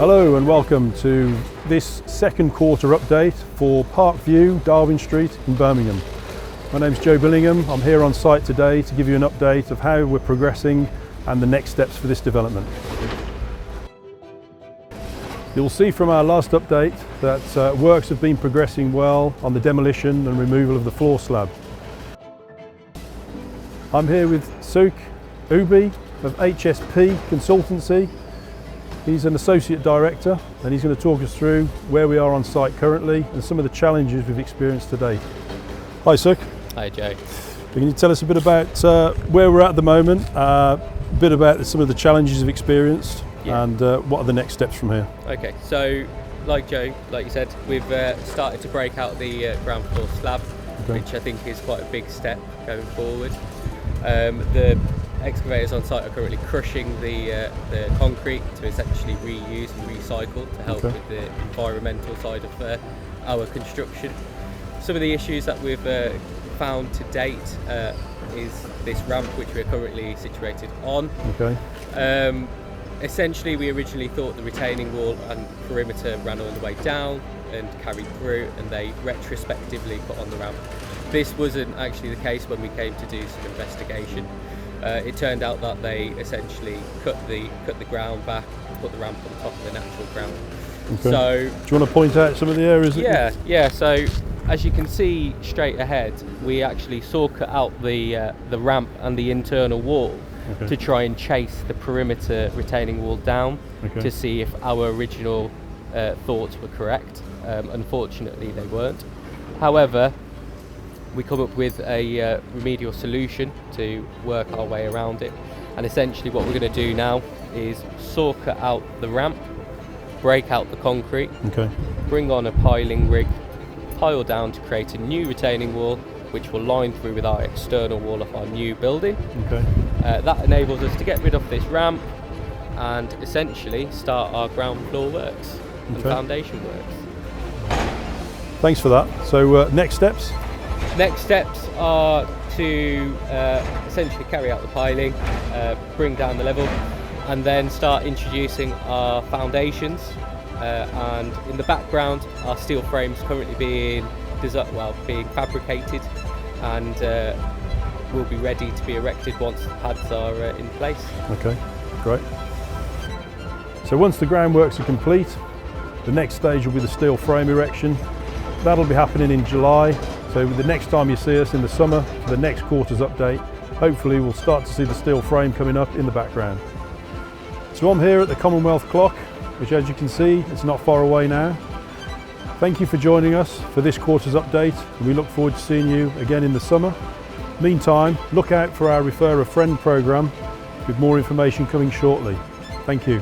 Hello and welcome to this second quarter update for Parkview, Darwin Street in Birmingham. My name's Joe Billingham. I'm here on site today to give you an update of how we're progressing and the next steps for this development. You'll see from our last update that works have been progressing well on the demolition and removal of the floor slab. I'm here with Suk Ubi of HSP Consultancy. He's an associate director and he's going to talk us through where we are on site currently and some of the challenges we've experienced to date. Hi Suk. Hi Joe. Can you tell us a bit about where we're at the moment, a bit about some of the challenges you've experienced, and what are the next steps from here? Okay, so like you said, we've started to break out the ground floor slab, which I think is quite a big step going forward. The excavators on site are currently crushing the concrete to essentially reuse and recycle to help with the environmental side of our construction. Some of the issues that we've found to date is this ramp which we're currently situated on. Essentially we originally thought the retaining wall and perimeter ran all the way down and carried through, and they retrospectively put on the ramp. This wasn't actually the case when we came to do some investigation. It turned out that they essentially cut the ground back, put the ramp on top of the natural ground. So, do you want to point out some of the areas? Yeah. So as you can see straight ahead, we actually saw cut out the ramp and the internal wall to try and chase the perimeter retaining wall down to see if our original thoughts were correct. Unfortunately, they weren't. However, we come up with a remedial solution to work our way around it, and essentially what we're going to do now is saw cut out the ramp, break out the concrete, bring on a piling rig, pile down to create a new retaining wall which will line through with our external wall of our new building. That enables us to get rid of this ramp and essentially start our ground floor works and foundation works. Thanks for that. So next steps? Next steps are to essentially carry out the piling, bring down the level, and then start introducing our foundations. And in the background, our steel frames currently being fabricated, and will be ready to be erected once the pads are in place. Okay, great. So once the groundworks are complete, the next stage will be the steel frame erection. That'll be happening in July. So the next time you see us in the summer for the next quarter's update, hopefully we'll start to see the steel frame coming up in the background. So I'm here at the Commonwealth Clock, which as you can see, it's not far away now. Thank you for joining us for this quarter's update, and we look forward to seeing you again in the summer. Meantime, look out for our Refer a Friend programme with more information coming shortly. Thank you.